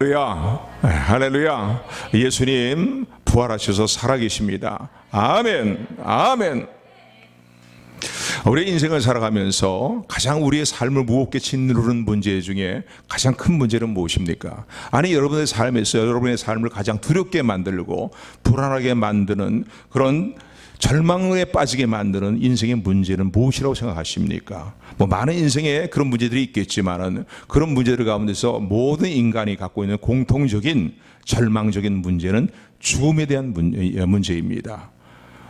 할렐루야, 할렐루야. 예수님 부활하셔서 살아계십니다. 아멘, 아멘. 우리의 인생을 살아가면서 가장 우리의 삶을 무겁게 짓누르는 문제 중에 가장 큰 문제는 무엇입니까? 아니, 여러분의 삶에서 여러분의 삶을 가장 두렵게 만들고 불안하게 만드는 그런 절망에 빠지게 만드는 인생의 문제는 무엇이라고 생각하십니까? 많은 인생에 그런 문제들이 있겠지만은 그런 문제들 가운데서 모든 인간이 갖고 있는 공통적인 절망적인 문제는 죽음에 대한 문제입니다.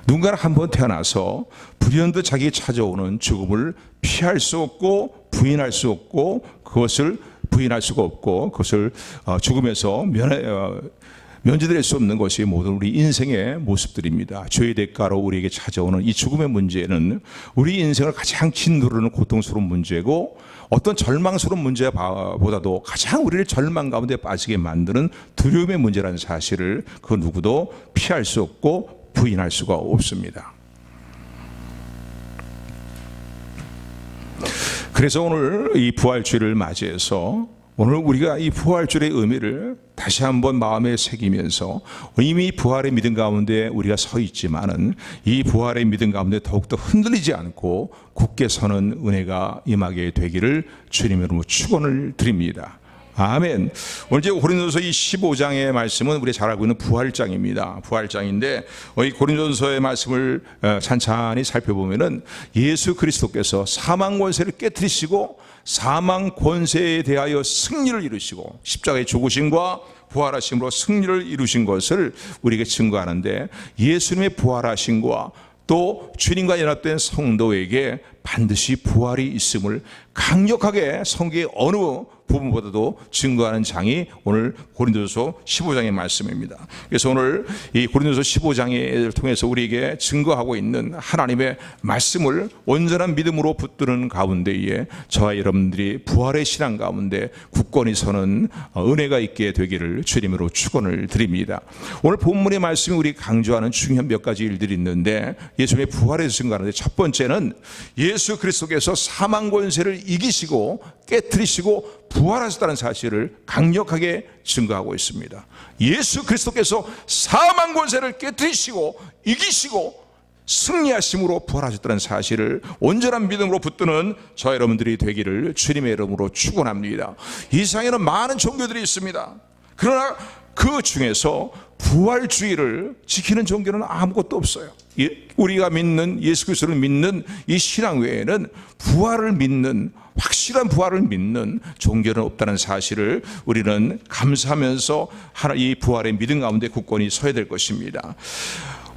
누군가는 한번 태어나서 불현듯 자기에게 찾아오는 죽음을 피할 수 없고 부인할 수 없고 그것을 부인할 수가 없고 그것을 죽음에서 면제될 수 없는 것이 모든 우리 인생의 모습들입니다. 죄의 대가로 우리에게 찾아오는 이 죽음의 문제는 우리 인생을 가장 짓누르는 고통스러운 문제고 어떤 절망스러운 문제보다도 가장 우리를 절망 가운데 빠지게 만드는 두려움의 문제라는 사실을 그 누구도 피할 수 없고 부인할 수가 없습니다. 그래서 오늘 이 부활주일을 맞이해서 오늘 우리가 이 부활주일의 의미를 다시 한번 마음에 새기면서 이미 부활의 믿음 가운데 우리가 서 있지만은 이 부활의 믿음 가운데 더욱더 흔들리지 않고 굳게 서는 은혜가 임하게 되기를 주님의 이름으로 축원을 드립니다. 아멘. 오늘 이제 고린도서 이 15장의 말씀은 우리 잘 알고 있는 부활장입니다. 부활장인데 이 고린도서의 말씀을 찬찬히 살펴보면은 예수 그리스도께서 사망 권세를 깨뜨리시고 사망 권세에 대하여 승리를 이루시고 십자가의 죽으심과 부활하심으로 승리를 이루신 것을 우리에게 증거하는데 예수님의 부활하심과 또 주님과 연합된 성도에게 반드시 부활이 있음을 강력하게 성경의 어느 부분보다도 증거하는 장이 오늘 고린도서 15장의 말씀입니다. 그래서 오늘 이 고린도서 15장을 통해서 우리에게 증거하고 있는 하나님의 말씀을 온전한 믿음으로 붙드는 가운데에 저와 여러분들이 부활의 신앙 가운데 굳건히 서는 은혜가 있게 되기를 주님으로 축원을 드립니다. 오늘 본문의 말씀이 우리 강조하는 중요한 몇 가지 일들이 있는데 예수님의 부활에서 증거하는데 첫 번째는 예수 그리스도께서 사망 권세를 이기시고 깨뜨리시고 부활하셨다는 사실을 강력하게 증거하고 있습니다. 예수 그리스도께서 사망 권세를 깨뜨리시고 이기시고 승리하심으로 부활하셨다는 사실을 온전한 믿음으로 붙드는 저 여러분들이 되기를 주님의 이름으로 축원합니다. 이 세상에는 많은 종교들이 있습니다. 그러나 그 중에서 부활주의를 지키는 종교는 아무것도 없어요. 우리가 믿는 예수 그리스도를 믿는 이 신앙 외에는 부활을 믿는 확실한 부활을 믿는 종교는 없다는 사실을 우리는 감사하면서 이 부활의 믿음 가운데 굳건히 서야 될 것입니다.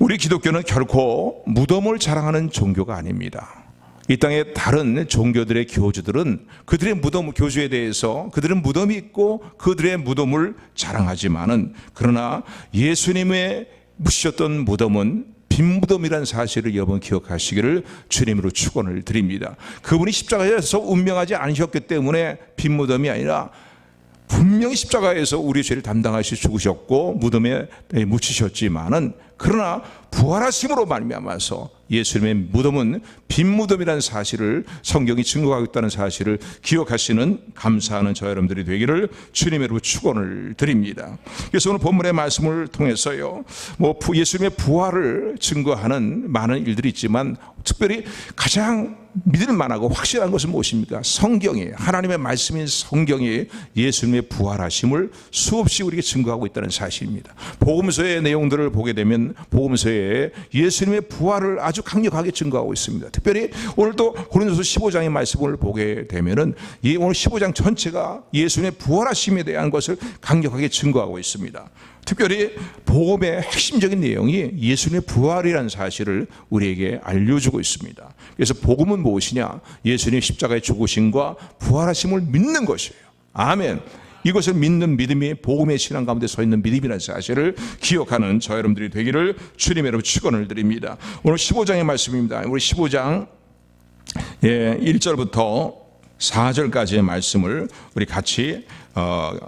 우리 기독교는 결코 무덤을 자랑하는 종교가 아닙니다. 이 땅의 다른 종교들의 교주들은 그들의 무덤 교주에 대해서 그들은 무덤이 있고 그들의 무덤을 자랑하지만은 그러나 예수님의 묻으셨던 무덤은 빈 무덤이라는 사실을 여러분 기억하시기를 주님으로 축원을 드립니다. 그분이 십자가에서 운명하지 않으셨기 때문에 빈 무덤이 아니라 분명히 십자가에서 우리의 죄를 담당하시 죽으셨고 무덤에 묻히셨지만은 그러나 부활하심으로 말미암아서 예수님의 무덤은 빈 무덤이라는 사실을 성경이 증거하고 있다는 사실을 기억하시는 감사하는 저 여러분들이 되기를 주님으로 축원을 드립니다. 그래서 오늘 본문의 말씀을 통해서요, 예수님의 부활을 증거하는 많은 일들이 있지만 특별히 가장 믿을 만하고 확실한 것은 무엇입니까? 성경이, 하나님의 말씀인 성경이 예수님의 부활하심을 수없이 우리에게 증거하고 있다는 사실입니다. 복음서의 내용들을 보게 되면 복음서에 예수님의 부활을 아주 강력하게 증거하고 있습니다. 특별히 오늘 또 고린도서 15장의 말씀을 보게 되면은 오늘 15장 전체가 예수님의 부활하심에 대한 것을 강력하게 증거하고 있습니다. 특별히 복음의 핵심적인 내용이 예수님의 부활이라는 사실을 우리에게 알려주고 있습니다. 그래서 복음은 무엇이냐? 예수님의 십자가의 죽으심과 부활하심을 믿는 것이에요. 아멘. 이것을 믿는 믿음이 복음의 신앙 가운데 서 있는 믿음이라는 사실을 기억하는 저 여러분들이 되기를 주님의 이름으로 축원을 드립니다. 오늘 15장의 말씀입니다. 우리 15장 1절부터 4절까지의 말씀을 우리 같이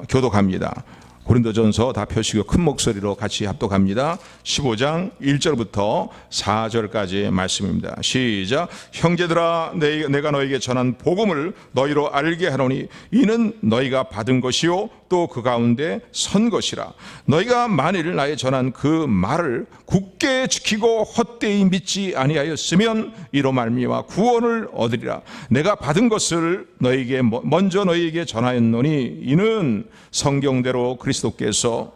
교독합니다. 고린도전서 다 펴시고 큰 목소리로 같이 합독합니다. 15장 1절부터 4절까지의 말씀입니다. 시작. 형제들아, 내가 너에게 전한 복음을 너희로 알게 하노니 이는 너희가 받은 것이요 또 그 가운데 선 것이라. 너희가 만일 나의 전한 그 말을 굳게 지키고 헛되이 믿지 아니하였으면 이로 말미암아 구원을 얻으리라. 내가 받은 것을 너희에게 먼저 너희에게 전하였노니 이는 성경대로 그리스도께서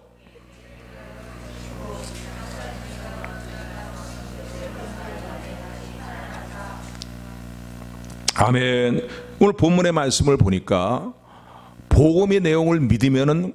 아멘. 오늘 본문의 말씀을 보니까 복음의 내용을 믿으면은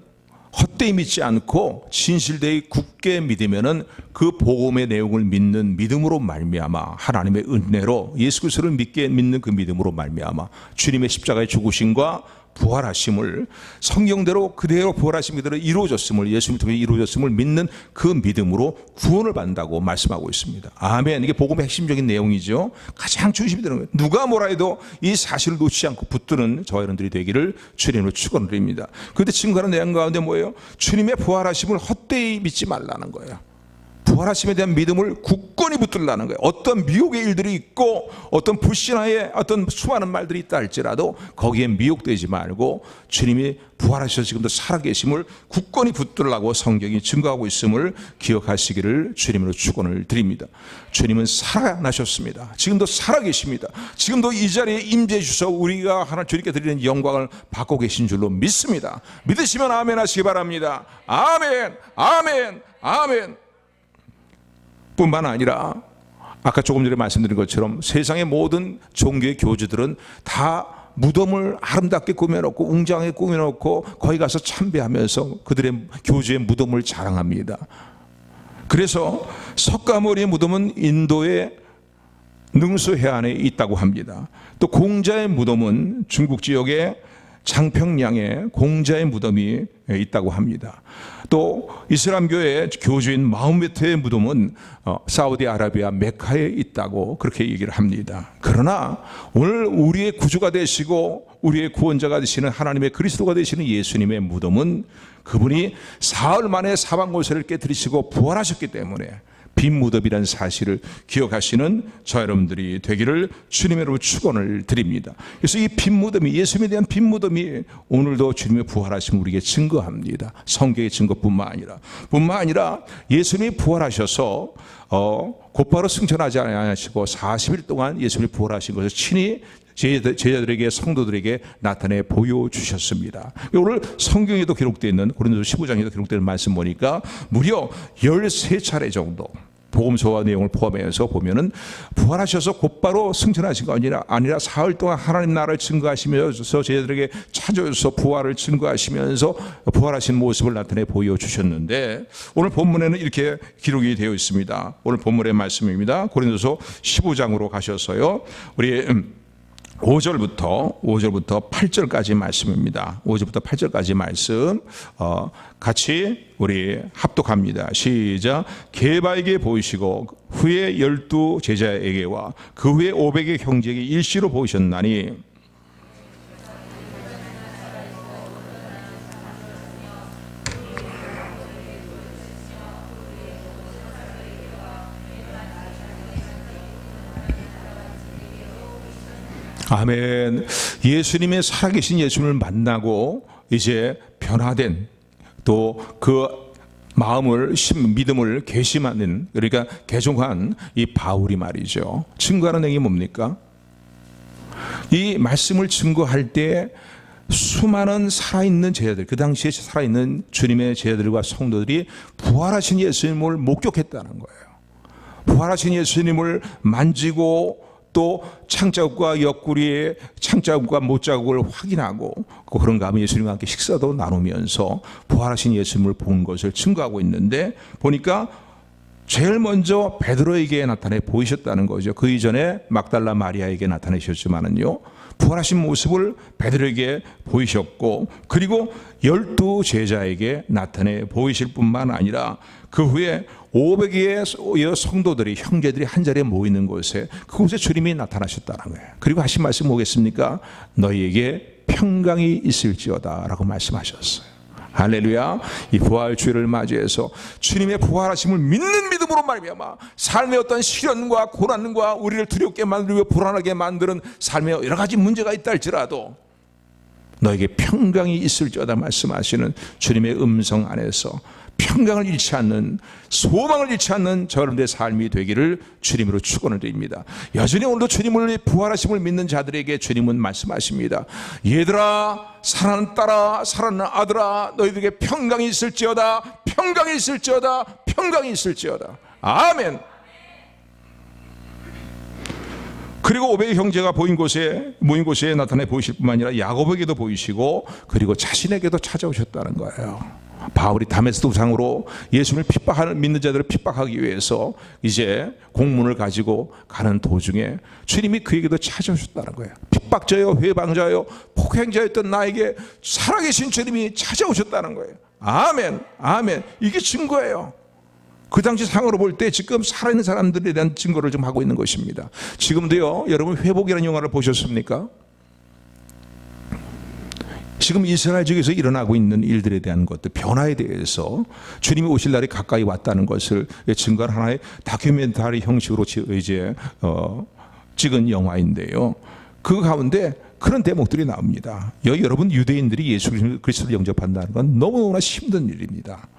헛되이 믿지 않고 진실되이 굳게 믿으면은 그 복음의 내용을 믿는 믿음으로 말미암아 하나님의 은혜로 예수 그리스도를 믿는 그 믿음으로 말미암아 주님의 십자가의 죽으심과 부활하심을 성경대로 그대로 부활하신 그대로 이루어졌음을 예수님 통해 이루어졌음을 믿는 그 믿음으로 구원을 받는다고 말씀하고 있습니다. 아멘. 이게 복음의 핵심적인 내용이죠. 가장 중심이 되는 거예요. 누가 뭐라 해도 이 사실을 놓치지 않고 붙드는 저와 여러분들이 되기를 주님으로 축원드립니다. 그런데 증거하는 내용 가운데 뭐예요? 주님의 부활하심을 헛되이 믿지 말라는 거예요. 부활하심에 대한 믿음을 굳건히 붙들라는 거예요. 어떤 미혹의 일들이 있고 어떤 불신화의 어떤 수많은 말들이 있다 할지라도 거기에 미혹되지 말고 주님이 부활하셔서 지금도 살아계심을 굳건히 붙들라고 성경이 증거하고 있음을 기억하시기를 주님으로 축원을 드립니다. 주님은 살아나셨습니다. 지금도 살아계십니다. 지금도 이 자리에 임재해 주셔서 우리가 하나 주님께 드리는 영광을 받고 계신 줄로 믿습니다. 믿으시면 아멘 하시기 바랍니다. 아멘, 아멘, 아멘. 뿐만 아니라 아까 조금 전에 말씀드린 것처럼 세상의 모든 종교의 교주들은 다 무덤을 아름답게 꾸며놓고 웅장하게 꾸며놓고 거기 가서 참배하면서 그들의 교주의 무덤을 자랑합니다. 그래서 석가모니의 무덤은 인도의 능수 해안에 있다고 합니다. 또 공자의 무덤은 중국 지역의 장평양에 공자의 무덤이 있다고 합니다. 또 이슬람교의 교주인 마호메트의 무덤은 사우디아라비아 메카에 있다고 그렇게 얘기를 합니다. 그러나 오늘 우리의 구주가 되시고 우리의 구원자가 되시는 하나님의 그리스도가 되시는 예수님의 무덤은 그분이 사흘 만에 사방골설을 깨뜨리시고 부활하셨기 때문에 빈 무덤이라는 사실을 기억하시는 저 여러분들이 되기를 주님으로 축원을 드립니다. 그래서 이 빈 무덤이 예수님에 대한 빈 무덤이 오늘도 주님의 부활하심을 우리에게 증거합니다. 성경의 증거뿐만 아니라 예수님이 부활하셔서 곧바로 승천하지 않으시고 40일 동안 예수님이 부활하신 것을 친히 제자들에게 성도들에게 나타내 보여주셨습니다. 오늘 성경에도 기록되어 있는 고린도서 15장에도 기록되어 있는 말씀 보니까 무려 13차례 정도 복음서와 내용을 포함해서 보면은 부활하셔서 곧바로 승천하신 거 아니라 사흘 동안 하나님 나라를 증거하시면서 제자들에게 찾아오셔서 부활을 증거하시면서 부활하신 모습을 나타내 보여주셨는데 오늘 본문에는 이렇게 기록이 되어 있습니다. 오늘 본문의 말씀입니다. 고린도서 15장으로 가셔서요. 우리 5절부터 8절까지 말씀입니다. 5절부터 8절까지 말씀 같이 우리 합독합니다. 시작. 게바에게 보이시고 후에 12 제자에게와 그 후에 500의 형제에게 일시로 보이셨나니 아멘. 예수님의 살아계신 예수님을 만나고 이제 변화된 또 그 마음을 믿음을 개심하는 그러니까 개종한 이 바울이 말이죠. 증거하는 내용이 뭡니까? 이 말씀을 증거할 때 수많은 살아있는 제자들 그 당시에 살아있는 주님의 제자들과 성도들이 부활하신 예수님을 목격했다는 거예요. 부활하신 예수님을 만지고 또 창자국과 옆구리의 창자국과 못자국을 확인하고 그런가 하면 예수님과 함께 식사도 나누면서 부활하신 예수님을 본 것을 증거하고 있는데 보니까 제일 먼저 베드로에게 나타내 보이셨다는 거죠. 그 이전에 막달라 마리아에게 나타내셨지만은요 부활하신 모습을 베드로에게 보이셨고 그리고 12 제자에게 나타내 보이실 뿐만 아니라 그 후에 500의 성도들이 형제들이 한자리에 모이는 곳에 그곳에 주님이 나타나셨다는 거예요. 그리고 하신 말씀 뭐겠습니까? 너희에게 평강이 있을지어다 라고 말씀하셨어요. 할렐루야. 이 부활주일을 맞이해서 주님의 부활하심을 믿는 믿음으로 말미암아 삶의 어떤 시련과 고난과 우리를 두렵게 만들고 불안하게 만드는 삶의 여러 가지 문제가 있다 할지라도 너에게 평강이 있을지어다 말씀하시는 주님의 음성 안에서 평강을 잃지 않는, 소망을 잃지 않는 저런의 삶이 되기를 주님으로 축원을 드립니다. 여전히 오늘도 주님을, 부활하심을 믿는 자들에게 주님은 말씀하십니다. 얘들아, 사랑하는 딸아, 사랑하는 아들아, 너희들에게 평강이 있을지어다, 평강이 있을지어다, 평강이 있을지어다. 아멘. 그리고 오베이 형제가 모인 곳에 나타내 보이실 뿐만 아니라 야곱에게도 보이시고, 그리고 자신에게도 찾아오셨다는 거예요. 바울이 다메스 도상으로 예수님을 핍박하는, 믿는 자들을 핍박하기 위해서 이제 공문을 가지고 가는 도중에 주님이 그에게도 찾아오셨다는 거예요. 핍박자요, 회방자요, 폭행자였던 나에게 살아계신 주님이 찾아오셨다는 거예요. 아멘, 아멘. 이게 증거예요. 그 당시 상으로 볼 때 지금 살아있는 사람들에 대한 증거를 좀 하고 있는 것입니다. 지금도요, 여러분 회복이라는 영화를 보셨습니까? 지금 이스라엘 쪽에서 일어나고 있는 일들에 대한 것들, 변화에 대해서 주님이 오실 날이 가까이 왔다는 것을 증거한 하나의 다큐멘터리 형식으로 이제 찍은 영화인데요. 그 가운데 그런 대목들이 나옵니다. 여러분, 유대인들이 예수 그리스도를 영접한다는 건 너무너무나 힘든 일입니다.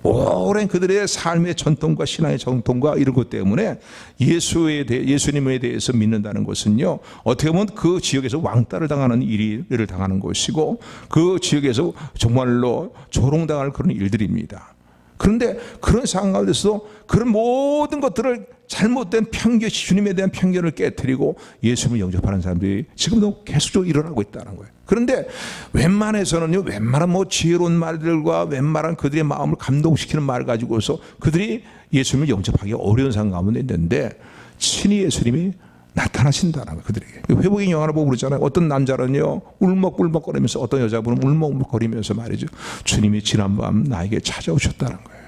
오랜 그들의 삶의 전통과 신앙의 전통과 이런 것 때문에 예수님에 대해서 믿는다는 것은요, 어떻게 보면 그 지역에서 왕따를 당하는 일을 당하는 것이고, 그 지역에서 정말로 조롱당할 그런 일들입니다. 그런데 그런 상황 가운데서도 그런 모든 것들을, 잘못된 편견, 주님에 대한 편견을 깨트리고 예수님을 영접하는 사람들이 지금도 계속적으로 일어나고 있다는 거예요. 그런데 웬만해서는요, 웬만한 지혜로운 말들과 웬만한 그들의 마음을 감동시키는 말 가지고서 그들이 예수님을 영접하기 어려운 상황 가운데 있는데, 친히 예수님이 나타나신다는 거예요, 그들에게. 회복의 영화를 보고 그러잖아요. 어떤 남자는요, 울먹울먹거리면서, 어떤 여자분은 울먹울먹거리면서 말이죠, 주님이 지난밤 나에게 찾아오셨다는 거예요.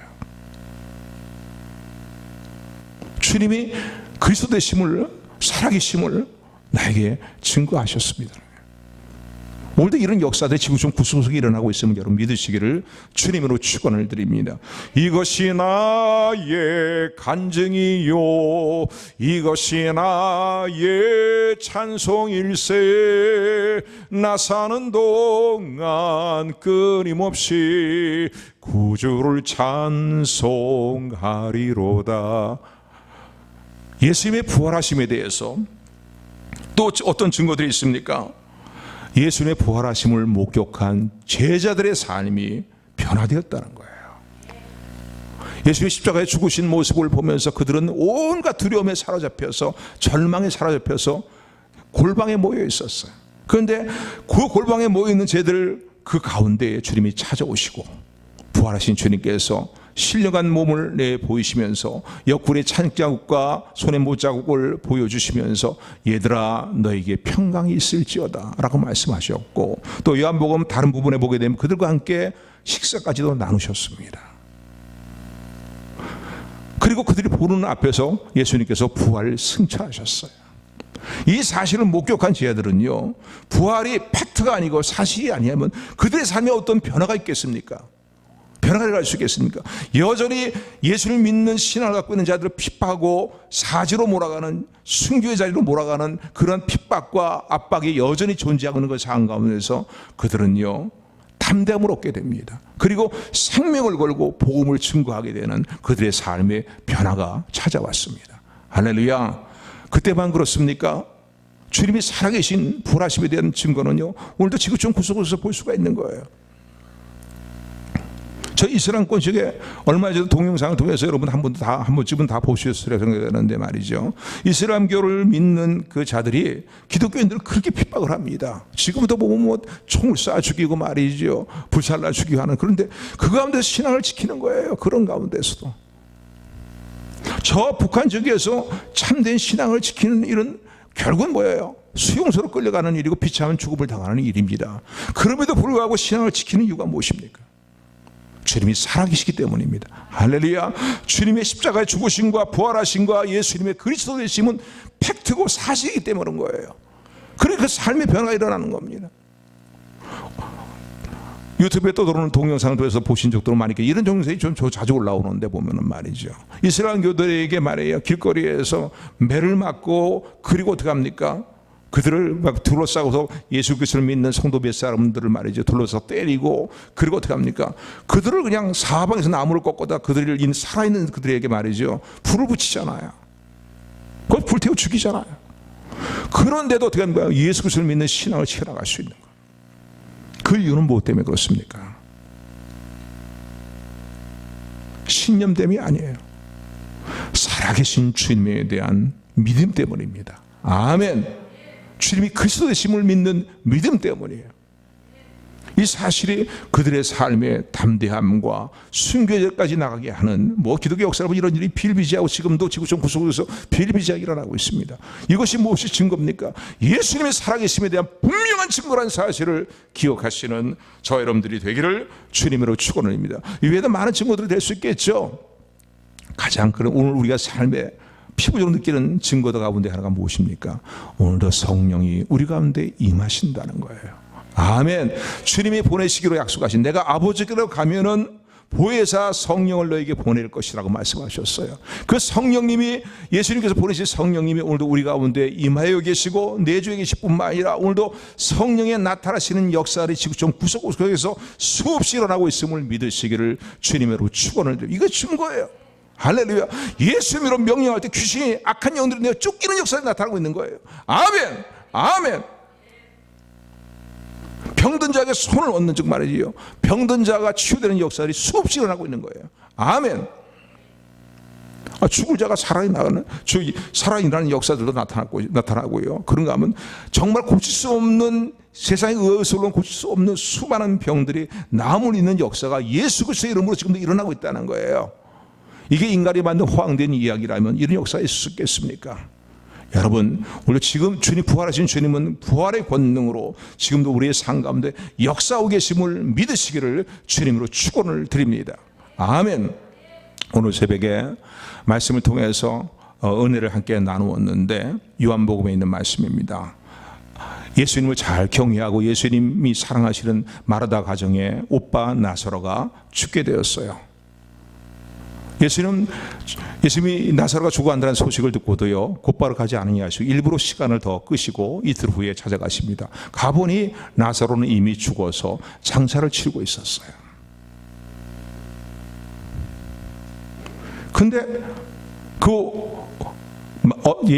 주님이 그리스도 되심을, 살아계심을 나에게 증거하셨습니다. 오늘도 이런 역사들이 지구촌 구석구석에 일어나고 있으면 여러분 믿으시기를 주님으로 축원을 드립니다. 이것이 나의 간증이요, 이것이 나의 찬송일세. 나 사는 동안 끊임없이 구주를 찬송하리로다. 예수님의 부활하심에 대해서 또 어떤 증거들이 있습니까? 예수님의 부활하심을 목격한 제자들의 삶이 변화되었다는 거예요. 예수님의 십자가에 죽으신 모습을 보면서 그들은 온갖 두려움에 사로잡혀서, 절망에 사로잡혀서 골방에 모여 있었어요. 그런데 그 골방에 모여 있는 제들 그 가운데에 주님이 찾아오시고, 부활하신 주님께서 신령한 몸을 내 보이시면서 옆구리에 찬자국과 손에 못자국을 보여주시면서 얘들아, 너에게 평강이 있을지어다 라고 말씀하셨고, 또 요한복음 다른 부분에 보게 되면 그들과 함께 식사까지도 나누셨습니다. 그리고 그들이 보는 앞에서 예수님께서 부활을 승천하셨어요. 이 사실을 목격한 제자들은요, 부활이 팩트가 아니고 사실이 아니면 그들의 삶에 어떤 변화가 있겠습니까? 변화가 갈 수 있겠습니까? 여전히 예수를 믿는 신앙을 갖고 있는 자들을 핍박하고 사지로 몰아가는, 순교의 자리로 몰아가는 그런 핍박과 압박이 여전히 존재하고 있는 그 상황 가운데서 그들은요, 담대함을 얻게 됩니다. 그리고 생명을 걸고 복음을 증거하게 되는 그들의 삶의 변화가 찾아왔습니다. 할렐루야. 그때만 그렇습니까? 주님이 살아계신 부활하심에 대한 증거는요, 오늘도 지구촌 구석구석에서 볼 수가 있는 거예요. 저 이슬람권 쪽에 얼마 전에 동영상을 통해서 여러분 한 번쯤은 다 보셨으리라 생각되는데 말이죠, 이슬람교를 믿는 그 자들이 기독교인들을 그렇게 핍박을 합니다. 지금도 보면 총을 쏴 죽이고 말이죠, 불살라 죽이고 하는. 그런데 그 가운데서 신앙을 지키는 거예요. 그런 가운데서도 저 북한 쪽에서 참된 신앙을 지키는 일은 결국은 뭐예요? 수용소로 끌려가는 일이고 비참한 죽음을 당하는 일입니다. 그럼에도 불구하고 신앙을 지키는 이유가 무엇입니까? 주님이 살아계시기 때문입니다. 할렐루야. 주님의 십자가의 죽으심과 부활하심과 예수님의 그리스도 되심은 팩트고 사실이기 때문인 거예요. 그러니까 그 삶의 변화가 일어나는 겁니다. 유튜브에 떠도는 동영상을 통해서 보신 적도 많으니까 이런 동영상이 좀 자주 올라오는데 보면은 말이죠, 이슬람교들에게 말이에요, 길거리에서 매를 맞고, 그리고 어떻게 합니까? 그들을 막 둘러싸고서 예수 그리스도를 믿는 성도 몇 사람들을 말이죠, 둘러서 때리고, 그리고 어떻게 합니까? 그들을 그냥 사방에서 나무를 꺾고다 그들을 살아있는 그들에게 말이죠, 불을 붙이잖아요. 그걸 불태워 죽이잖아요. 그런데도 어떻게 합니까? 예수 그리스도를 믿는 신앙을 지켜나갈 수 있는 거예요. 그 이유는 무엇 때문에 그렇습니까? 신념됨이 아니에요. 살아계신 주님에 대한 믿음 때문입니다. 아멘. 주님이 그리스도 되심을 믿는 믿음 때문이에요. 이 사실이 그들의 삶의 담대함과 순교까지 나가게 하는, 기독교 역사를 보면 이런 일이 비일비재하고 지금도 지구촌 구석에서 비일비재하게 일어나고 있습니다. 이것이 무엇이 증거입니까? 예수님의 살아계심에 대한 분명한 증거라는 사실을 기억하시는 저 여러분들이 되기를 주님으로 축원합니다. 이외에도 많은 증거들이 될 수 있겠죠. 가장 그런 오늘 우리가 삶에 피부적으로 느끼는 증거들 가운데 하나가 무엇입니까? 오늘도 성령이 우리 가운데 임하신다는 거예요. 아멘. 주님이 보내시기로 약속하신, 내가 아버지께로 가면은 보혜사 성령을 너에게 보낼 것이라고 말씀하셨어요. 그 성령님이, 예수님께서 보내신 성령님이 오늘도 우리 가운데 임하여 계시고 내주에 계실 뿐만 아니라 오늘도 성령의 나타나시는 역사를 지구촌 구석구석에서 수없이 일어나고 있음을 믿으시기를 주님으로 축원을 드립니다. 이거 증거예요. 할렐루야. 예수님으로 명령할 때 귀신이, 악한 영들이 내가 쫓기는 역사가 나타나고 있는 거예요. 아멘. 아멘. 병든 자에게 손을 얹는 즉 말이지요, 병든 자가 치유되는 역사들이 수없이 일어나고 있는 거예요. 아멘. 죽을 자가 살아나는 역사들도 나타나고요. 그런가 하면 정말 고칠 수 없는, 세상의 의술로 고칠 수 없는 수많은 병들이 나음을 잇는 역사가 예수 그리스도의 이름으로 지금도 일어나고 있다는 거예요. 이게 인간이 만든 허황된 이야기라면 이런 역사가 있을 수 있겠습니까? 여러분, 우리 지금 주님, 부활하신 주님은 부활의 권능으로 지금도 우리의 삶 가운데 역사하고 계심을 믿으시기를 주님으로 축원을 드립니다. 아멘. 오늘 새벽에 말씀을 통해서 은혜를 함께 나누었는데 요한복음에 있는 말씀입니다. 예수님을 잘 경외하고 예수님이 사랑하시는 마르다 가정의 오빠 나사로가 죽게 되었어요. 예수님이 나사로가 죽어간다는 소식을 듣고도요, 곧바로 가지 않으냐시고 일부러 시간을 더 끄시고 이틀 후에 찾아가십니다. 가보니 나사로는 이미 죽어서 장사를 치르고 있었어요. 근데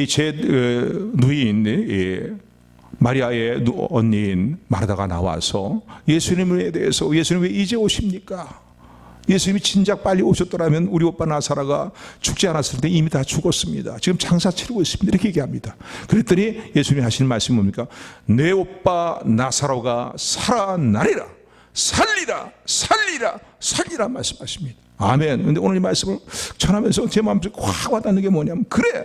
제 누이인 마리아의 언니인 마르다가 나와서 예수님에 대해서, 예수님 왜 이제 오십니까? 예수님이 진작 빨리 오셨더라면 우리 오빠 나사로가 죽지 않았을 때 이미 다 죽었습니다. 지금 장사 치르고 있습니다. 이렇게 얘기합니다. 그랬더니 예수님이 하시는 말씀이 뭡니까? 내 오빠 나사로가 살아나리라, 살리라 말씀하십니다. 아멘. 근데 오늘 이 말씀을 전하면서 제 마음속에 확 와닿는 게 뭐냐면, 그래,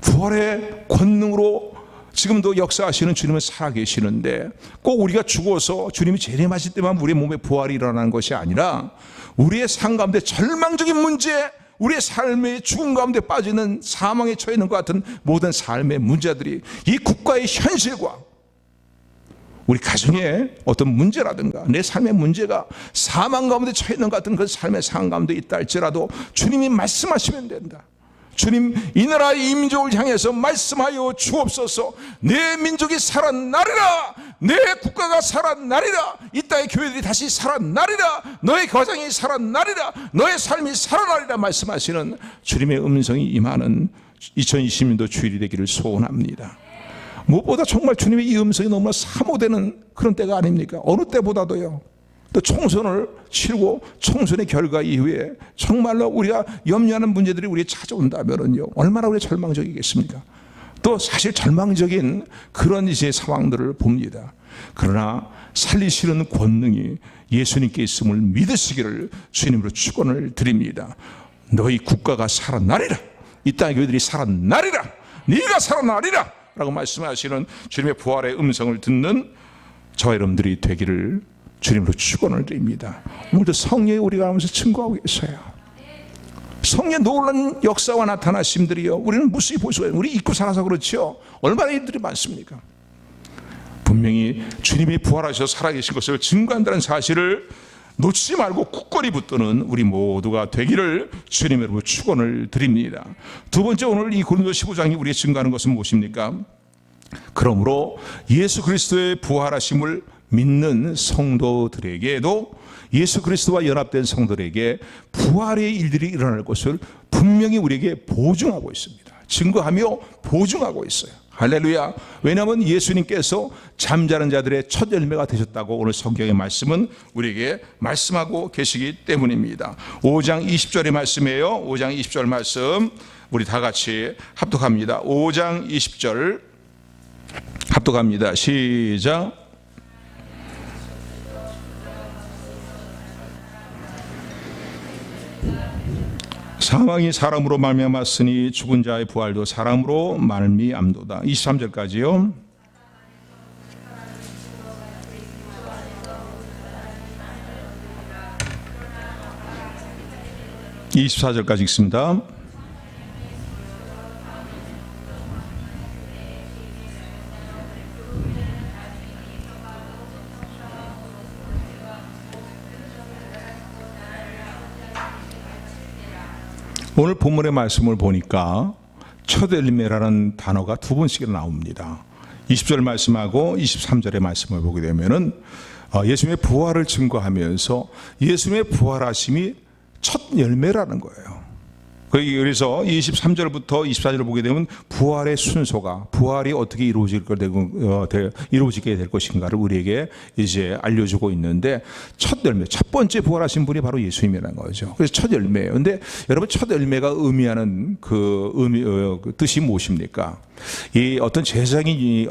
부활의 권능으로 지금도 역사하시는 주님은 살아계시는데 꼭 우리가 죽어서 주님이 재림하실 때만 우리의 몸에 부활이 일어나는 것이 아니라 우리의 삶 가운데 절망적인 문제, 우리의 삶의 죽음 가운데 빠지는, 사망에 처해 있는 것 같은 모든 삶의 문제들이 이 국가의 현실과 우리 가정의 어떤 문제라든가 내 삶의 문제가 사망 가운데 처해 있는 것 같은 그 삶의 상황 가운데 있다 할지라도 주님이 말씀하시면 된다. 주님, 이 나라 이 민족을 향해서 말씀하여 주옵소서. 내 민족이 살아나리라, 내 국가가 살아나리라, 이 땅의 교회들이 다시 살아나리라, 너의 가정이 살아나리라, 너의 삶이 살아나리라 말씀하시는 주님의 음성이 임하는 2020년도 주일이 되기를 소원합니다. 무엇보다 정말 주님의 이 음성이 너무나 사모되는 그런 때가 아닙니까? 어느 때보다도요. 또 총선을 치르고 총선의 결과 이후에 정말로 우리가 염려하는 문제들이 우리에 찾아온다면요, 얼마나 우리가 절망적이겠습니까? 또 사실 절망적인 그런 이제 상황들을 봅니다. 그러나 살리시는 권능이 예수님께 있음을 믿으시기를 주님으로 축원을 드립니다. 너희 국가가 살아나리라, 이 땅의 교회들이 살아나리라, 네가 살아나리라 라고 말씀하시는 주님의 부활의 음성을 듣는 저 여러분들이 되기를 주님으로 축원을 드립니다. 오늘도 성령이 우리가 하면서 증거하고 계세요. 성령의 놀라운 역사와 나타나심들이요, 우리는 무수히 볼 수가 있어요. 우리 잊고 살아서 그렇죠. 얼마나 일들이 많습니까? 분명히 주님이 부활하셔서 살아계신 것을 증거한다는 사실을 놓치지 말고 굳건히 붙드는 우리 모두가 되기를 주님으로 축원을 드립니다. 두 번째, 오늘 이 고린도 15장이 우리의 증거하는 것은 무엇입니까? 그러므로 예수 그리스도의 부활하심을 믿는 성도들에게도 예수 그리스도와 연합된 성도들에게 부활의 일들이 일어날 것을 분명히 우리에게 보증하고 있습니다. 증거하며 보증하고 있어요. 할렐루야. 왜냐하면 예수님께서 잠자는 자들의 첫 열매가 되셨다고 오늘 성경의 말씀은 우리에게 말씀하고 계시기 때문입니다. 5장 20절의 말씀이에요. 5장 20절 말씀 우리 다 같이 합독합니다. 5장 20절 합독합니다. 시작. 사망이 사람으로 말미암았으니 죽은 자의 부활도 사람으로 말미암도다. 23절까지요. (24절까지) 읽습니다. 오늘 본문의 말씀을 보니까 첫 열매라는 단어가 두 번씩이나 나옵니다. 20절 말씀하고 23절의 말씀을 보게 되면은 예수님의 부활을 증거하면서 예수님의 부활하심이 첫 열매라는 거예요. 그래서 23절부터 24절을 보게 되면 부활의 순서가 부활이 어떻게 이루어지게 될 것인가를 우리에게 이제 알려주고 있는데 첫 열매, 첫 번째 부활하신 분이 바로 예수님이라는 거죠. 그래서 첫 열매예요. 근데 여러분 첫 열매가 의미하는 그 뜻이 무엇입니까? 이 어떤 제사장이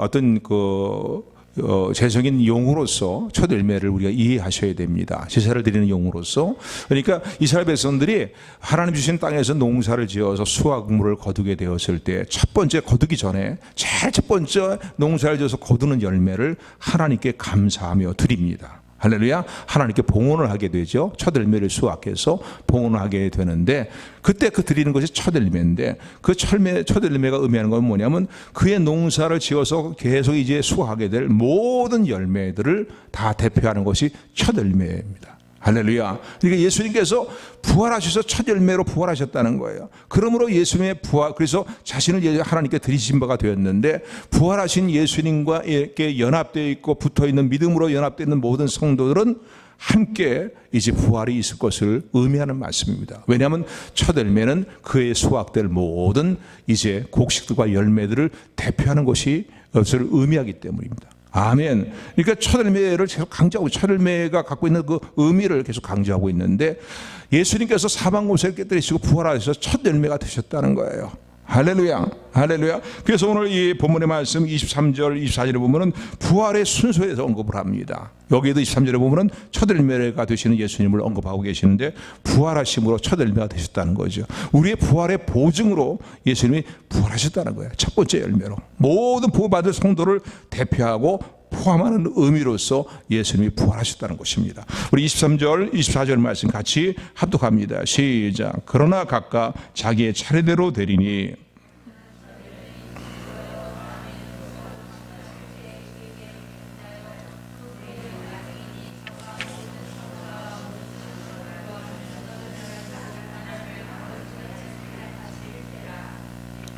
제사적인 용으로서 첫 열매를 우리가 이해하셔야 됩니다. 제사를 드리는 용으로서. 그러니까 이스라엘 백성들이 하나님 주신 땅에서 농사를 지어서 수확물을 거두게 되었을 때 첫 번째 거두기 전에 제일 첫 번째 농사를 지어서 거두는 열매를 하나님께 감사하며 드립니다. 할렐루야. 하나님께 봉헌을 하게 되죠. 첫 열매를 수확해서 봉헌을 하게 되는데 그때 드리는 것이 첫 열매인데 그 첫 열매가 의미하는 건 뭐냐면 그의 농사를 지어서 계속 이제 수확하게 될 모든 열매들을 다 대표하는 것이 첫 열매입니다. 할렐루야. 그러니까 예수님께서 부활하셔서 첫 열매로 부활하셨다는 거예요. 그러므로 예수님의 부활, 그래서 자신을 하나님께 드리신 바가 되었는데 부활하신 예수님과 이렇게 연합되어 있고 붙어 있는 믿음으로 연합되어 있는 모든 성도들은 함께 이제 부활이 있을 것을 의미하는 말씀입니다. 왜냐하면 첫 열매는 그의 수확될 모든 이제 곡식들과 열매들을 대표하는 것을 의미하기 때문입니다. 아멘. 그러니까 첫 열매를 계속 강조하고 첫 열매가 갖고 있는 그 의미를 계속 강조하고 있는데 예수님께서 사망 권세를 깨뜨리시고 부활하셔서 첫 열매가 되셨다는 거예요. 할렐루야. 할렐루야. 그래서 오늘 이 본문의 말씀 23절 24절에 보면은 부활의 순서에서 언급을 합니다. 여기에도 23절에 보면은 첫 열매가 되시는 예수님을 언급하고 계시는데 부활하심으로 첫 열매가 되셨다는 거죠. 우리의 부활의 보증으로 예수님이 부활하셨다는 거예요. 첫 번째 열매로 모든 부활받을 성도를 대표하고 포함하는 의미로서 예수님이 부활하셨다는 것입니다. 우리 23절, 24절 말씀 같이 합독합니다. 시작. 그러나 각각 자기의 차례대로 되리니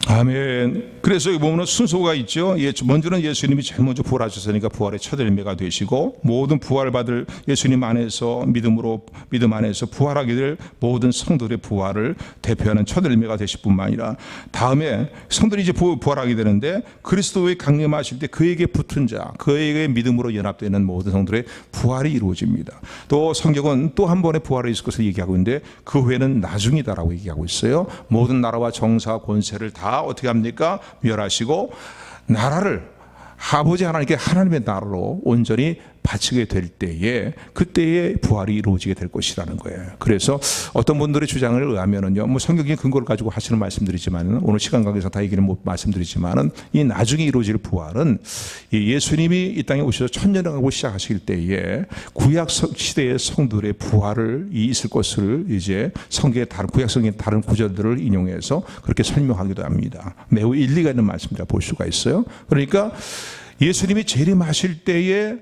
아멘. 그래서 여기 보면 순서가 있죠. 먼저는 예수님이 제일 먼저 부활하셨으니까 부활의 첫 열매가 되시고 모든 부활받을 예수님 안에서 믿음 안에서 부활하게 될 모든 성도들의 부활을 대표하는 첫 열매가 되실 뿐만 아니라 다음에 성들이 이제 부활하게 되는데 그리스도의 강림하실 때 그에게 붙은 자, 그에게 믿음으로 연합되는 모든 성들의 부활이 이루어집니다. 또 성경은 또 한 번의 부활이 있을 것을 얘기하고 있는데 그 후에는 나중이다라고 얘기하고 있어요. 모든 나라와 정사와 권세를 다 어떻게 합니까? 멸하시고 나라를 아버지 하나님께 하나님의 나라로 온전히 바치게 될 때에 그때의 부활이 이루어지게 될 것이라는 거예요. 그래서 어떤 분들의 주장을 의하면은요, 뭐 성경의 근거를 가지고 하시는 말씀드리지만은 오늘 시간 관계상 다 얘기는 못 말씀드리지만은 이 나중에 이루어질 부활은 이 예수님이 이 땅에 오셔서 천년왕국을 시작하실 때에 구약 시대의 성도들의 부활을 있을 것을 이제 성경의 다른 구약 성경의 다른 구절들을 인용해서 그렇게 설명하기도 합니다. 매우 일리가 있는 말씀이라 볼 수가 있어요. 그러니까 예수님이 재림하실 때에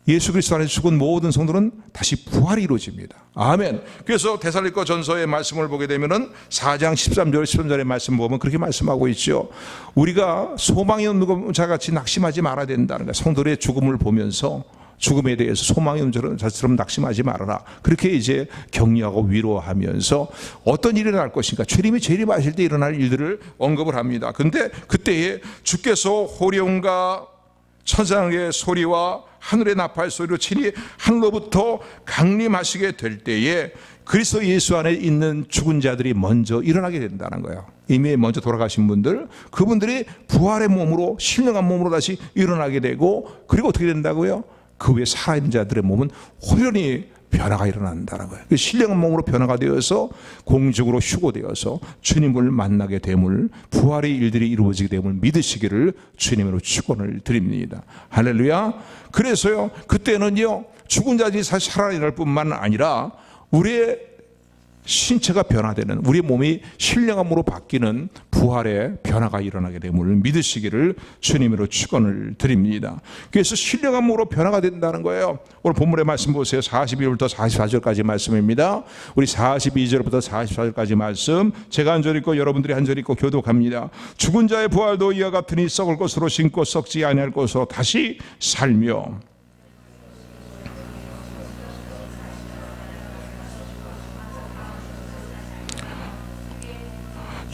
예수 그리스도 안에 죽은 모든 성도는 다시 부활이 이루어집니다. 아멘. 그래서 데살로니가 전서의 말씀을 보게 되면은 4장 13절 13절의 말씀 보면 그렇게 말씀하고 있죠. 우리가 소망이 없는 자같이 낙심하지 말아야 된다는 거예요. 성도의 죽음을 보면서 죽음에 대해서 소망이 없는 자처럼 낙심하지 말아라. 그렇게 이제 격려하고 위로하면서 어떤 일이 일어날 것인가, 주님이 재림하실 때 일어날 일들을 언급을 합니다. 근데 그때에 주께서 호령과 천상의 소리와 하늘의 나팔 소리로 친히 하늘로부터 강림하시게 될 때에 그리스도 예수 안에 있는 죽은 자들이 먼저 일어나게 된다는 거예요. 이미 먼저 돌아가신 분들, 그분들이 부활의 몸으로, 신령한 몸으로 다시 일어나게 되고, 그리고 어떻게 된다고요? 그 위에 살아있는 자들의 몸은 호련히 변화가 일어난다는 거예요. 신령한 몸으로 변화가 되어서 공중으로 휴고되어서 주님을 만나게 됨을, 부활의 일들이 이루어지게 됨을 믿으시기를 주님으로 축원을 드립니다. 할렐루야. 그래서요, 그때는요, 죽은 자들이 다시 살아날 뿐만 아니라 우리의 신체가 변화되는, 우리 몸이 신령한 몸으로 바뀌는 부활의 변화가 일어나게 됨을 믿으시기를 주님으로 축원을 드립니다. 그래서 신령한 몸으로 변화가 된다는 거예요. 오늘 본문의 말씀 보세요. 42절부터 44절까지 말씀입니다. 우리 42절부터 44절까지 말씀, 제가 한 절 읽고 여러분들이 한 절 읽고 교독합니다. 죽은 자의 부활도 이와 같으니 썩을 것으로 심고 썩지 아니할 것으로 다시 살며,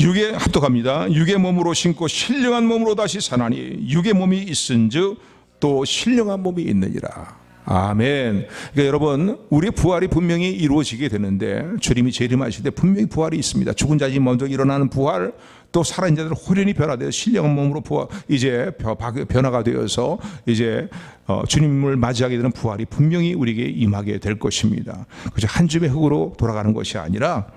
육에 합독합니다. 육의 몸으로 신고 신령한 몸으로 다시 사나니 육의 몸이 있은즉 또 신령한 몸이 있느니라. 아멘. 그러니까 여러분, 우리의 부활이 분명히 이루어지게 되는데, 주님이 재림하실 때 분명히 부활이 있습니다. 죽은 자들이 먼저 일어나는 부활, 또 살아있는 자들은 호련히 변화되어 신령한 몸으로 이제 변화가 되어서 이제 주님을 맞이하게 되는 부활이 분명히 우리에게 임하게 될 것입니다. 그저 한 줌의 흙으로 돌아가는 것이 아니라,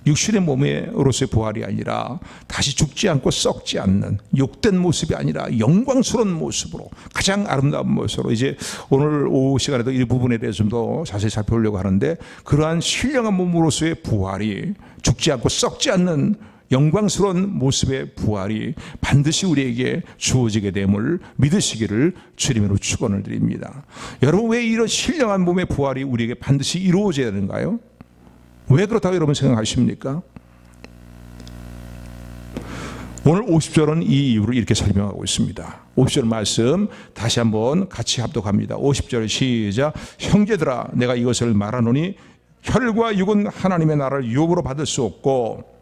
육신의 몸으로서의 부활이 아니라 다시 죽지 않고 썩지 않는 욕된 모습이 아니라 영광스러운 모습으로, 가장 아름다운 모습으로, 이제 오늘 오후 시간에도 이 부분에 대해서 좀 더 자세히 살펴보려고 하는데, 그러한 신령한 몸으로서의 부활이, 죽지 않고 썩지 않는 영광스러운 모습의 부활이 반드시 우리에게 주어지게 됨을 믿으시기를 주님으로 축원을 드립니다. 여러분, 왜 이런 신령한 몸의 부활이 우리에게 반드시 이루어져야 되는가요? 왜 그렇다고 여러분 생각하십니까? 오늘 50절은 이 이유를 이렇게 설명하고 있습니다. 50절 말씀 다시 한번 같이 합독합니다. 50절 시작. 형제들아, 내가 이것을 말하노니 혈과 육은 하나님의 나라를 유업으로 받을 수 없고,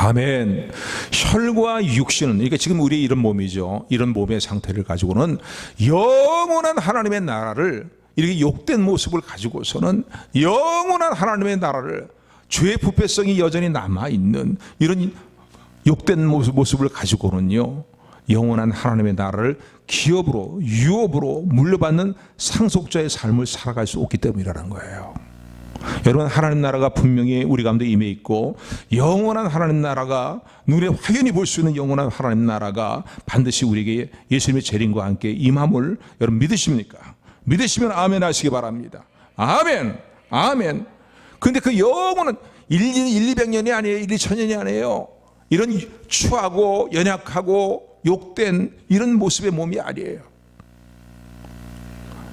아멘. 혈과 육신은, 그러니까 지금 우리 이런 몸이죠. 이런 몸의 상태를 가지고는 영원한 하나님의 나라를, 이렇게 욕된 모습을 가지고서는 영원한 하나님의 나라를, 죄의 부패성이 여전히 남아있는 이런 욕된 모습을 가지고는요, 영원한 하나님의 나라를 기업으로, 유업으로 물려받는 상속자의 삶을 살아갈 수 없기 때문이라는 거예요. 여러분, 하나님 나라가 분명히 우리 가운데 임해 있고, 영원한 하나님 나라가, 눈에 확연히 볼 수 있는 영원한 하나님 나라가 반드시 우리에게 예수님의 재림과 함께 임함을 여러분 믿으십니까? 믿으시면 아멘 하시기 바랍니다. 아멘. 아멘. 근데 그 영원은 200년이 아니에요. 1000년이 아니에요. 이런 추하고 연약하고 욕된 이런 모습의 몸이 아니에요.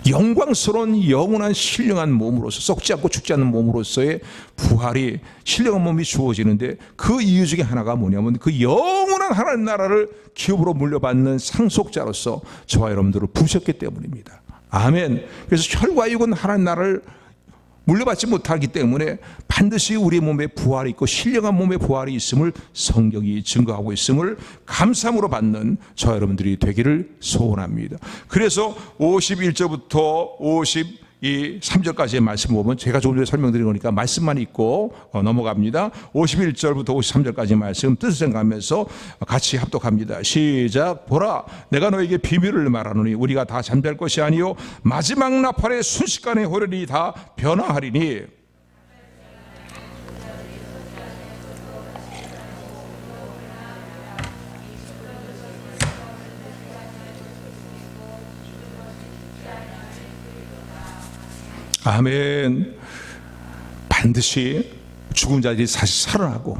영광스러운 영원한 신령한 몸으로서, 썩지 않고 죽지 않는 몸으로서의 부활이, 신령한 몸이 주어지는데, 그 이유 중에 하나가 뭐냐면 그 영원한 하나님 나라를 기업으로 물려받는 상속자로서 저와 여러분들을 부르셨기 때문입니다. 아멘. 그래서 혈과 육은 하나님 나라를 물려받지 못하기 때문에 반드시 우리 몸에 부활이 있고 신령한 몸에 부활이 있음을 성경이 증거하고 있음을 감사함으로 받는 저와 여러분들이 되기를 소원합니다. 그래서 51절부터 53절까지의 말씀 보면, 제가 조금 전에 설명드린 거니까 말씀만 읽고 넘어갑니다. 51절부터 53절까지 말씀 뜻을 생각하면서 같이 합독합니다. 시작. 보라, 내가 너에게 비밀을 말하노니 우리가 다 잠잘 것이 아니요 마지막 나팔의 순식간에 호련히 다 변화하리니, 아멘. 반드시 죽은 자들이 다시 살아나고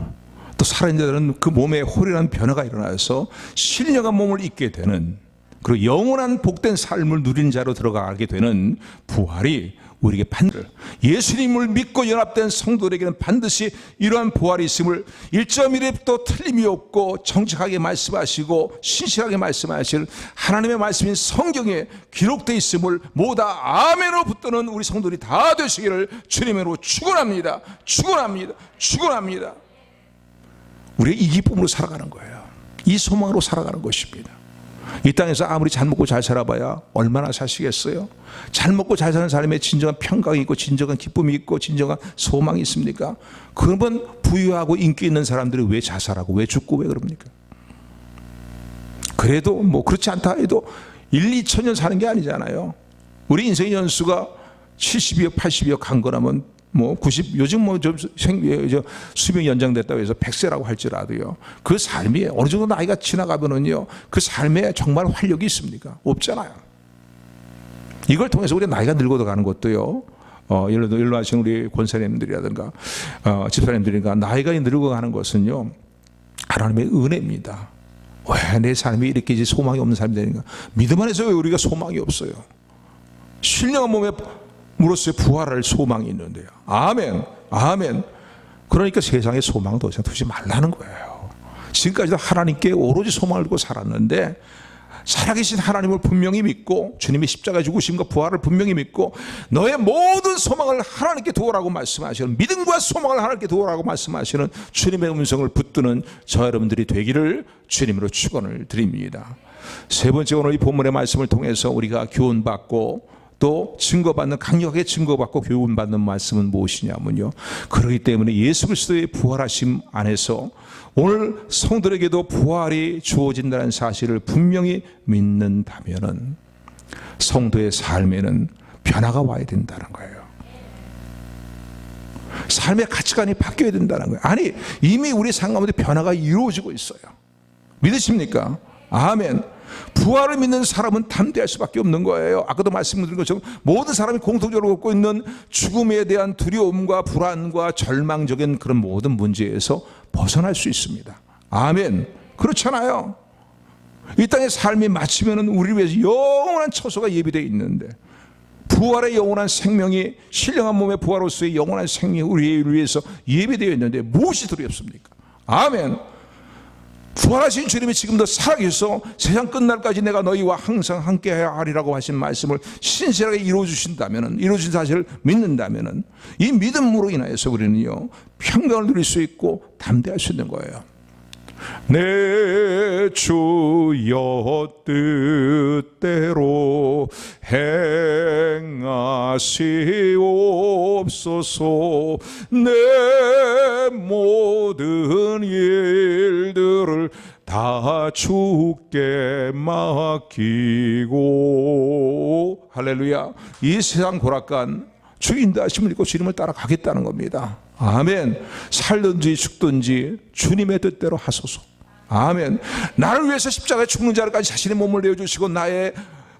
또 살아있는 자들은 그 몸에 홀이라는 변화가 일어나서 신령한 몸을 입게 되는, 그리고 영원한 복된 삶을 누리는 자로 들어가게 되는 부활이 우리에게 반드시, 예수님을 믿고 연합된 성도들에게는 반드시 이러한 부활이 있음을 1.1도 틀림이 없고 정직하게 말씀하시고 신실하게 말씀하실 하나님의 말씀인 성경에 기록되어 있음을 모다 아멘으로 붙드는 우리 성도들이 다 되시기를 주님으로 축원합니다. 축원합니다. 축원합니다. 우리가 이 기쁨으로 살아가는 거예요. 이 소망으로 살아가는 것입니다. 이 땅에서 아무리 잘 먹고 잘 살아봐야 얼마나 사시겠어요? 잘 먹고 잘 사는 삶에 진정한 평강이 있고 진정한 기쁨이 있고 진정한 소망이 있습니까? 그러면 부유하고 인기 있는 사람들이 왜 자살하고 왜 죽고 왜 그럽니까? 그래도 뭐 그렇지 않다 해도 1-2천년 사는 게 아니잖아요. 우리 인생의 연수가 70여 80여 간 거라면 뭐 90, 요즘 뭐 좀 수명이 연장됐다고 해서 100세라고 할지라도요, 그 삶이 어느 정도 나이가 지나가면은요, 그 삶에 정말 활력이 있습니까? 없잖아요. 이걸 통해서 우리 나이가 늙어도 가는 것도요, 예를 들어 일로 하신 우리 권사님들이라든가 집사님들이니까 나이가 늙어가는 것은요, 하나님의 은혜입니다. 왜 내 삶이 이렇게 이제 소망이 없는 삶이 되는가? 믿음 안에서 왜 우리가 소망이 없어요? 신령한 몸에 무로서의 부활할 소망이 있는데요. 아멘, 아멘. 그러니까 세상에 소망을 더 이상 두지 말라는 거예요. 지금까지도 하나님께 오로지 소망을 두고 살았는데, 살아계신 하나님을 분명히 믿고 주님의 십자가 죽으심과 부활을 분명히 믿고 너의 모든 소망을 하나님께 두어라고 말씀하시는, 믿음과 소망을 하나님께 두어라고 말씀하시는 주님의 음성을 붙드는 저 여러분들이 되기를 주님으로 축원을 드립니다. 세 번째, 오늘 이 본문의 말씀을 통해서 우리가 교훈받고 또 증거받는, 강력하게 증거받고 교훈받는 말씀은 무엇이냐면요, 그렇기 때문에 예수 그리스도의 부활하심 안에서 오늘 성도에게도 부활이 주어진다는 사실을 분명히 믿는다면은 성도의 삶에는 변화가 와야 된다는 거예요. 삶의 가치관이 바뀌어야 된다는 거예요. 아니, 이미 우리 삶 가운데 변화가 이루어지고 있어요. 믿으십니까? 아멘. 부활을 믿는 사람은 담대할 수밖에 없는 거예요. 아까도 말씀드린 것처럼 모든 사람이 공통적으로 갖고 있는 죽음에 대한 두려움과 불안과 절망적인 그런 모든 문제에서 벗어날 수 있습니다. 아멘. 그렇잖아요. 이 땅의 삶이 마치면은 우리를 위해서 영원한 처소가 예비되어 있는데, 부활의 영원한 생명이, 신령한 몸의 부활로서의 영원한 생명이 우리를 위해서 예비되어 있는데 무엇이 두렵습니까? 아멘. 부활하신 주님이 지금도 살아계셔서 세상 끝날까지 내가 너희와 항상 함께해야 하리라고 하신 말씀을 신실하게 이루어주신다면, 이루어진 사실을 믿는다면, 이 믿음으로 인하여서 우리는요, 평강을 누릴 수 있고 담대할 수 있는 거예요. 내 주여 뜻대로 행하시옵소서. 내 모든 일들을 다 주께 맡기고, 할렐루야. 이 세상 고락간 주 인도하심을 믿고 주님을 따라가겠다는 겁니다. 아멘. 살든지 죽든지 주님의 뜻대로 하소서. 아멘. 나를 위해서 십자가에 죽는 자를까지 자신의 몸을 내어주시고 나의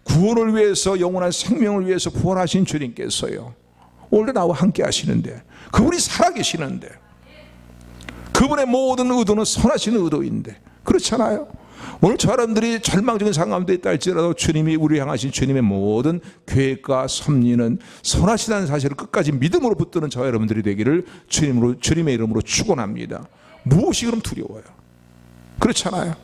구원을 위해서, 영원한 생명을 위해서 부활하신 주님께서요, 오늘도 나와 함께 하시는데, 그분이 살아계시는데, 그분의 모든 의도는 선하신 의도인데, 그렇잖아요. 오늘 저 사람들이 절망적인 상황 가운데 있다 할지라도 주님이 우리 향하신 주님의 모든 계획과 섭리는 선하시다는 사실을 끝까지 믿음으로 붙드는 저 여러분들이 되기를 주님의 이름으로 축원합니다. 무엇이 그럼 두려워요? 그렇잖아요.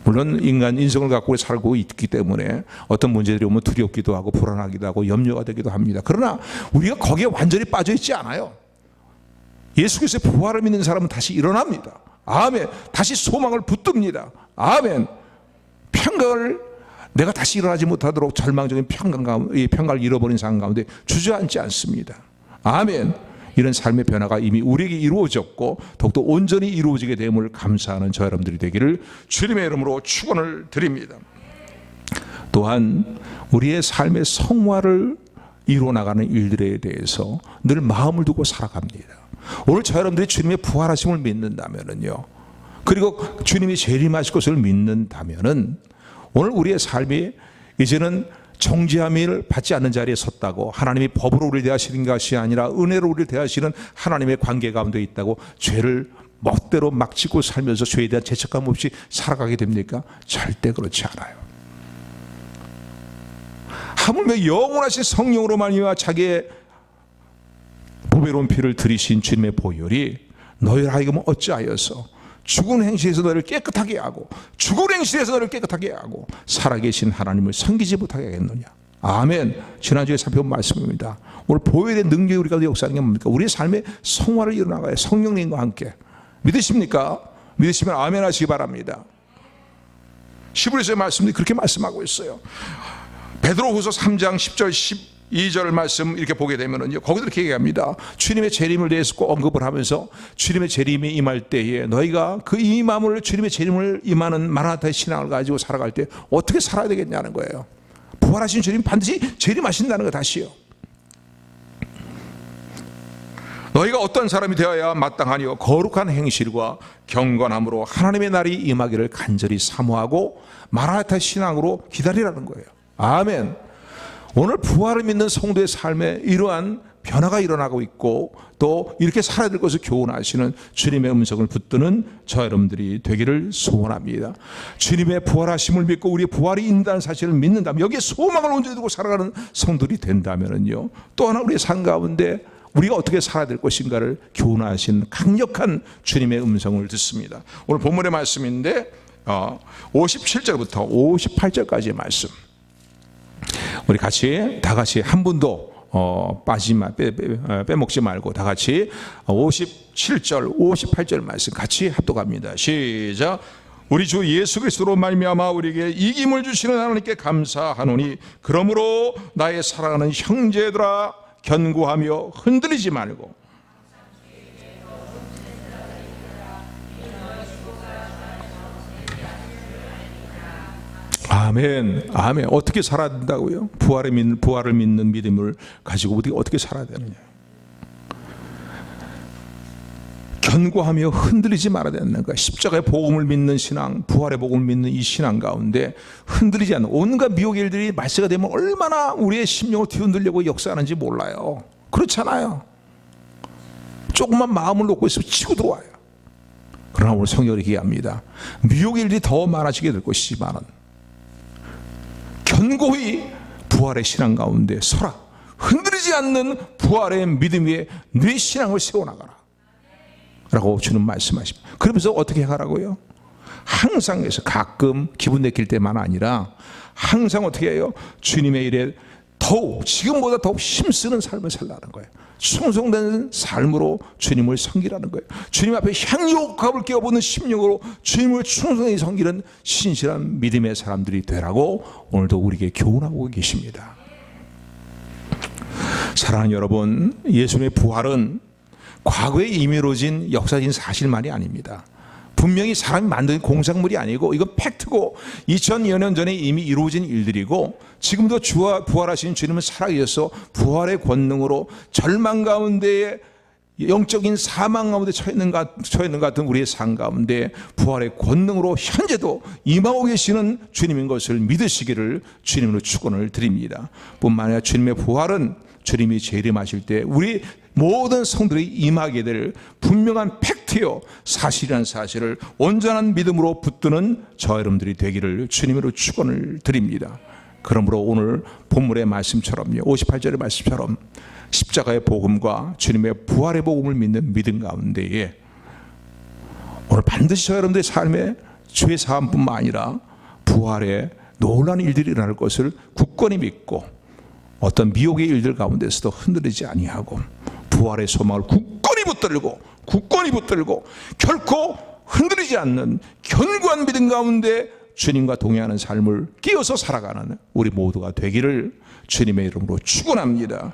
물론 인간 인성을 갖고 살고 있기 때문에 어떤 문제들이 오면 두렵기도 하고 불안하기도 하고 염려가 되기도 합니다. 그러나 우리가 거기에 완전히 빠져 있지 않아요. 예수 그리스도의 부활을 믿는 사람은 다시 일어납니다. 아멘. 다시 소망을 붙듭니다. 아멘. 평강을, 내가 다시 일어나지 못하도록 절망적인 평강을 잃어버린 상황 가운데 주저앉지 않습니다. 아멘. 이런 삶의 변화가 이미 우리에게 이루어졌고 더욱더 온전히 이루어지게 됨을 감사하는 저 여러분들이 되기를 주님의 이름으로 축원을 드립니다. 또한 우리의 삶의 성화를 이루어나가는 일들에 대해서 늘 마음을 두고 살아갑니다. 오늘 저 여러분들이 주님의 부활하심을 믿는다면요, 그리고 주님이 재림하실 것을 믿는다면은, 오늘 우리의 삶이 이제는 정죄함을 받지 않는 자리에 섰다고, 하나님이 법으로 우리를 대하시는 것이 아니라 은혜로 우리를 대하시는 하나님의 관계 가운데 있다고, 죄를 멋대로 막 짓고 살면서 죄에 대한 죄책감 없이 살아가게 됩니까? 절대 그렇지 않아요. 하물며 영원하신 성령으로 말미암아 자기의 보배로운 피를 들이신 주님의 보혈이 너희를 하여금 어찌하여서 죽은 행실에서 너를 깨끗하게 하고 죽은 행실에서 너를 깨끗하게 하고 살아계신 하나님을 섬기지 못하게 하겠느냐. 아멘. 지난주에 살펴본 말씀입니다. 오늘 보혈의 능력이 우리 가운데 역사하는 게 뭡니까? 우리의 삶에 성화를 일어나가요. 성령님과 함께. 믿으십니까? 믿으시면 아멘 하시기 바랍니다. 히브리서의 말씀이 그렇게 말씀하고 있어요. 베드로후서 3장 10절 12절 말씀 이렇게 보게 되면은요, 거기도 이렇게 얘기합니다. 주님의 재림을 대해서 꼭 언급을 하면서 주님의 재림이 임할 때에 너희가 그 임함을, 주님의 재림을 임하는 마라나타의 신앙을 가지고 살아갈 때 어떻게 살아야 되겠냐는 거예요. 부활하신 주님 반드시 재림하신다는 거 다시요. 너희가 어떤 사람이 되어야 마땅하니요 거룩한 행실과 경건함으로 하나님의 날이 임하기를 간절히 사모하고 마라나타 신앙으로 기다리라는 거예요. 아멘. 오늘 부활을 믿는 성도의 삶에 이러한 변화가 일어나고 있고 또 이렇게 살아야 될 것을 교훈하시는 주님의 음성을 붙드는 저 여러분들이 되기를 소원합니다. 주님의 부활하심을 믿고 우리의 부활이 있다는 사실을 믿는다면, 여기에 소망을 온전히 두고 살아가는 성도들이 된다면요, 또 하나 우리의 삶 가운데 우리가 어떻게 살아야 될 것인가를 교훈하신 강력한 주님의 음성을 듣습니다. 오늘 본문의 말씀인데 57절부터 58절까지의 말씀, 우리 다 같이 한 분도 빼먹지 말고 다 같이 57절 58절 말씀 같이 합독합니다. 시작. 우리 주 예수 그리스도로 말미암아 우리에게 이김을 주시는 하나님께 감사하노니 그러므로 나의 사랑하는 형제들아 견고하며 흔들리지 말고. 아멘. 아멘. 어떻게 살아야 된다고요? 부활을 믿는 믿음을 가지고 어떻게 살아야 되느냐. 견고하며 흔들리지 말아야 되는 거야. 십자가의 복음을 믿는 신앙, 부활의 복음을 믿는 이 신앙 가운데 흔들리지 않는 온갖 미혹의 일들이 말세가 되면 얼마나 우리의 심령을 뒤흔들려고 역사하는지 몰라요. 그렇잖아요. 조금만 마음을 놓고 있으면 치고 들어와요. 그러나 오늘 성경이 얘기합니다. 미혹의 일이 더 많아지게 될 것이지만 견고히 부활의 신앙 가운데 서라. 흔들리지 않는 부활의 믿음 위에 네 신앙을 세워나가라 라고 주는 말씀하십니다. 그러면서 어떻게 하라고요? 항상 해서 가끔 기분 내킬 때만 아니라 항상 어떻게 해요? 주님의 일에 지금보다 더욱 힘쓰는 삶을 살라는 거예요. 충성된 삶으로 주님을 섬기라는 거예요. 주님 앞에 향유옥합을 끼워보는 심령으로 주님을 충성히 섬기는 신실한 믿음의 사람들이 되라고 오늘도 우리에게 교훈하고 계십니다. 사랑하는 여러분, 예수님의 부활은 과거에 이미 이루어진 역사적인 사실만이 아닙니다. 분명히 사람이 만든 공작물이 아니고 이건 팩트고 2000여 년 전에 이미 이루어진 일들이고 지금도 부활하신 주님은 살아계셔서 부활의 권능으로 절망 가운데에 영적인 사망 가운데 처해 있는 것 같은 우리의 삶 가운데 부활의 권능으로 현재도 임하고 계시는 주님인 것을 믿으시기를 주님으로 축원을 드립니다. 뿐만 아니라 주님의 부활은 주님이 재림하실 때 우리 모든 성들이 임하게 될 분명한 팩트요 사실이라는 사실을 온전한 믿음으로 붙드는 저 여러분들이 되기를 주님으로 축원을 드립니다. 그러므로 오늘 본문의 말씀처럼요, 58절의 말씀처럼 십자가의 복음과 주님의 부활의 복음을 믿는 믿음 가운데에 오늘 반드시 저 여러분들의 삶에 죄 사함뿐만 아니라 부활의 놀라운 일들이 일어날 것을 굳건히 믿고 어떤 미혹의 일들 가운데서도 흔들리지 아니하고 부활의 소망을 굳건히 붙들고 결코 흔들리지 않는 견고한 믿음 가운데 주님과 동행하는 삶을 끼어서 살아가는 우리 모두가 되기를 주님의 이름으로 축원합니다.